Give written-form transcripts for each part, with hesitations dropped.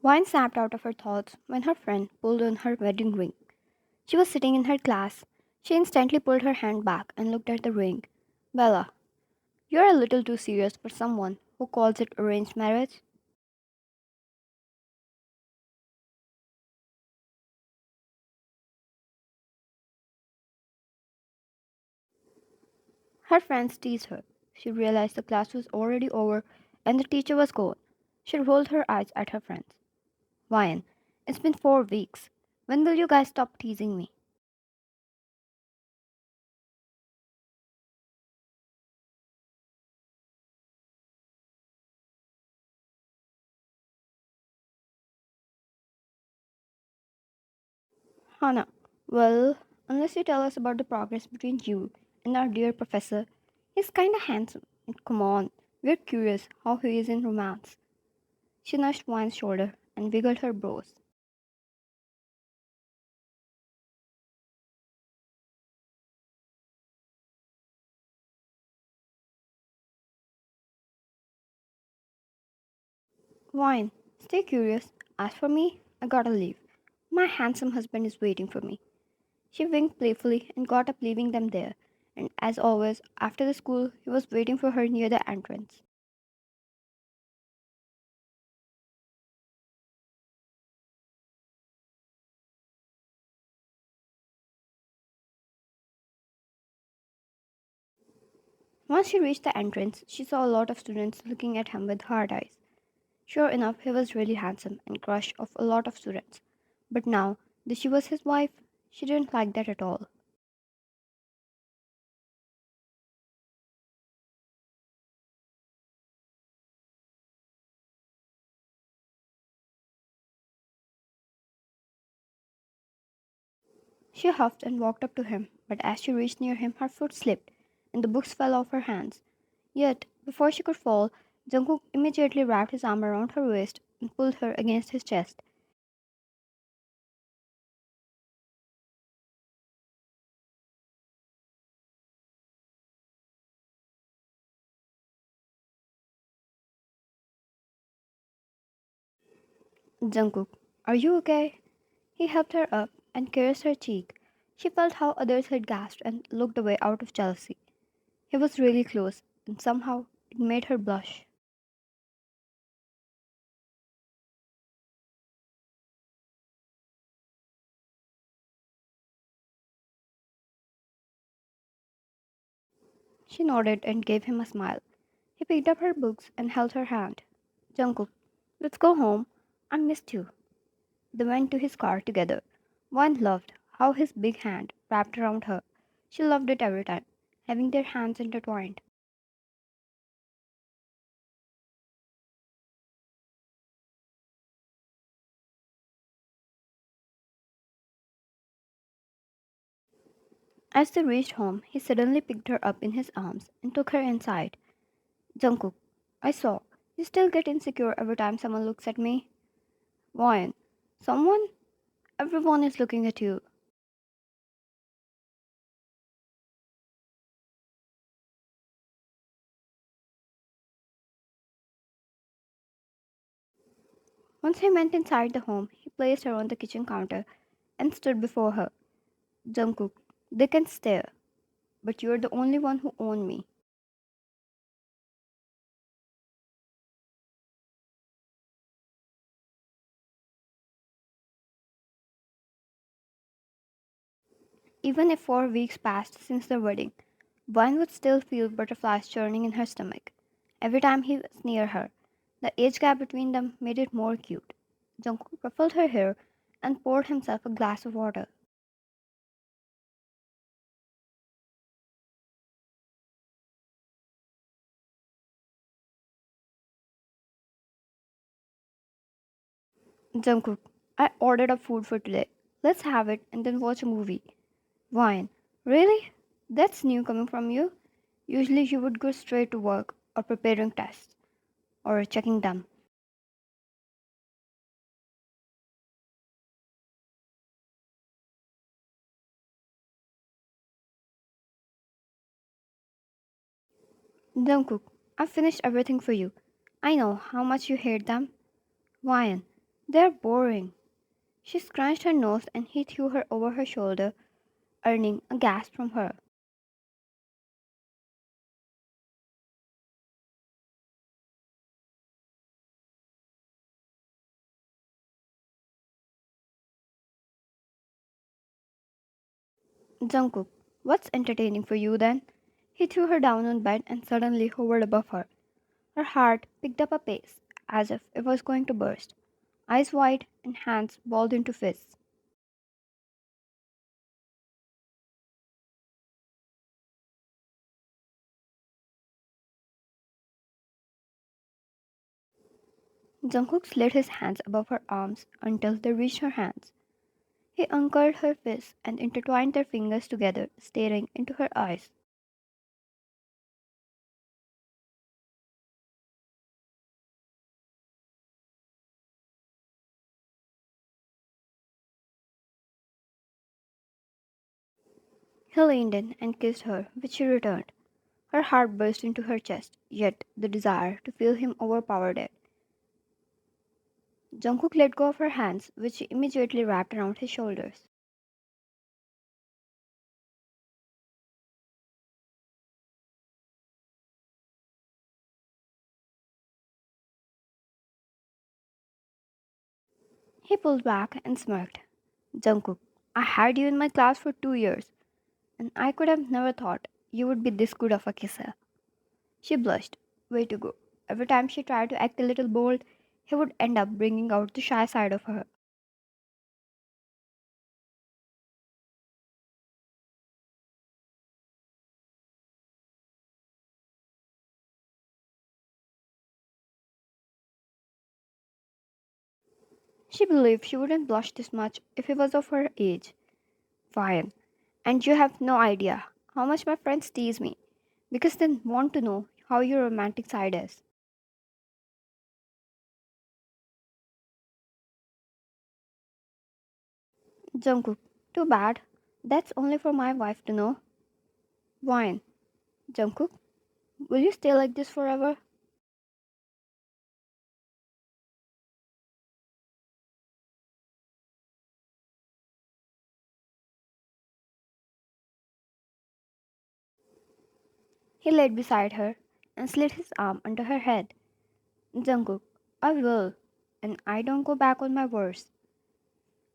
Wine snapped out of her thoughts when her friend pulled on her wedding ring. She was sitting in her class. She instantly pulled her hand back and looked at the ring. Bella, you're a little too serious for someone who calls it arranged marriage. Her friends teased her. She realized the class was already over and the teacher was gone. She rolled her eyes at her friends. Wine, it's been 4 weeks. When will you guys stop teasing me? Hannah, well, unless you tell us about the progress between you and our dear professor, he's kinda handsome. And come on, we're curious how he is in romance. She nudged Wine's shoulder and wiggled her brows. Wine, stay curious. As for me, I gotta leave. My handsome husband is waiting for me. She winked playfully and got up, leaving them there. And as always, after the school, he was waiting for her near the entrance. Once she reached the entrance, she saw a lot of students looking at him with hard eyes. Sure enough, he was really handsome and crush of a lot of students. But now that she was his wife, she didn't like that at all. She huffed and walked up to him, but as she reached near him, her foot slipped and the books fell off her hands. Yet, before she could fall, Jungkook immediately wrapped his arm around her waist and pulled her against his chest. Jungkook, are you okay? He helped her up and caressed her cheek. She felt how others had gasped and looked away out of jealousy. He was really close, and somehow it made her blush. She nodded and gave him a smile. He picked up her books and held her hand. Jungkook, let's go home. I missed you. They went to his car together. One loved how his big hand wrapped around her. She loved it every time, having their hands intertwined. As they reached home, he suddenly picked her up in his arms and took her inside. Jungkook, I saw. You still get insecure every time someone looks at me. Why? Someone? Everyone is looking at you. Once he went inside the home, he placed her on the kitchen counter and stood before her. Jungkook, they can stare, but you're the only one who own me. Even if 4 weeks passed since their wedding, one would still feel butterflies churning in her stomach. Every time he was near her, the age gap between them made it more cute. Jungkook ruffled her hair and poured himself a glass of water. Jungkook, I ordered up food for today. Let's have it and then watch a movie. Wine. Really? That's new coming from you. Usually you would go straight to work or preparing tests or checking them. Jungkook, I finished everything for you. I know how much you hate them. Wine. They're boring. She scrunched her nose and he threw her over her shoulder, earning a gasp from her. Jungkook, what's entertaining for you then? He threw her down on bed and suddenly hovered above her. Her heart picked up a pace, as if it was going to burst. Eyes wide and hands balled into fists. Jungkook slid his hands above her arms until they reached her hands. He uncurled her fists and intertwined their fingers together, staring into her eyes. He leaned in and kissed her, which she returned. Her heart burst into her chest, yet the desire to feel him overpowered it. Jungkook let go of her hands, which she immediately wrapped around his shoulders. He pulled back and smirked. Jungkook, I had you in my class for 2 years, and I could have never thought you would be this good of a kisser. She blushed. Way to go. Every time she tried to act a little bold, he would end up bringing out the shy side of her. She believed she wouldn't blush this much if he was of her age. Fine. And you have no idea how much my friends tease me because they want to know how your romantic side is. Jungkook, too bad. That's only for my wife to know. Wine. Jungkook, will you stay like this forever? He laid beside her and slid his arm under her head. Jungkook, I will, and I don't go back on my words.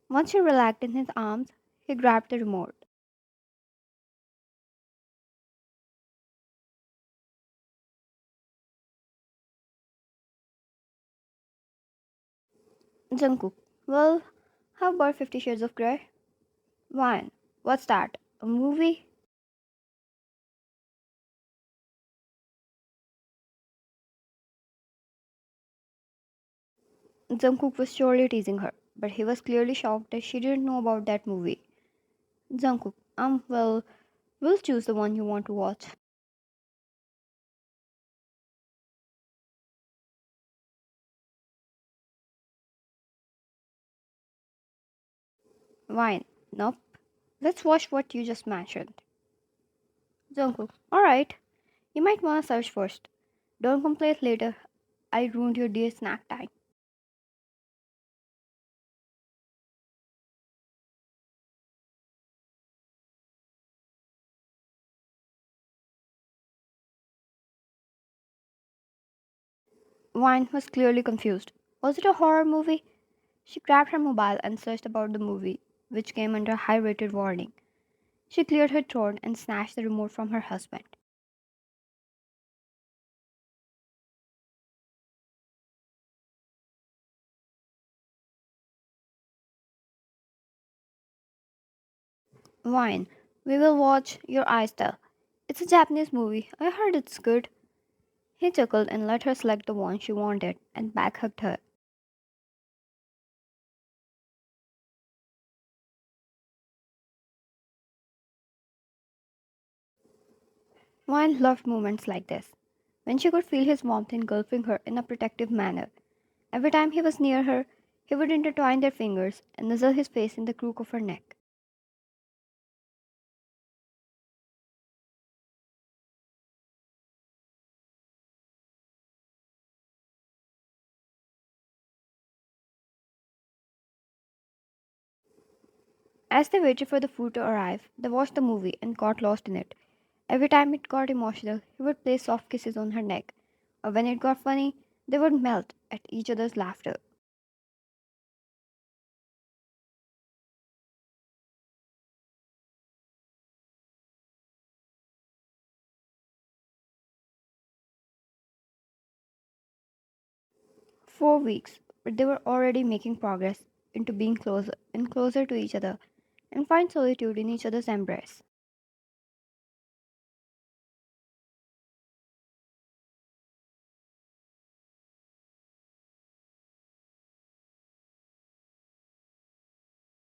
Once she relaxed in his arms, he grabbed the remote. Jungkook, well, how about 50 Shades of Grey? Wine. What's that? A movie? Jungkook was surely teasing her, but he was clearly shocked that she didn't know about that movie. Jungkook, well, we'll choose the one you want to watch. Wine. Nope. Let's watch what you just mentioned. Jungkook, alright. You might wanna search first. Don't complain later. I ruined your dear snack time. Wine was clearly confused. Was it a horror movie? She grabbed her mobile and searched about the movie, which came under a high rated warning. She cleared her throat and snatched the remote from her husband. Wine, we will watch Your Eyes Tell. It's a Japanese movie. I heard it's good. He chuckled and let her select the one she wanted and back hugged her. Wine loved moments like this, when she could feel his warmth engulfing her in a protective manner. Every time he was near her, he would intertwine their fingers and nuzzle his face in the crook of her neck. As they waited for the food to arrive, they watched the movie and got lost in it. Every time it got emotional, he would place soft kisses on her neck, or when it got funny, they would melt at each other's laughter. For weeks, but they were already making progress into being closer and closer to each other and find solitude in each other's embrace.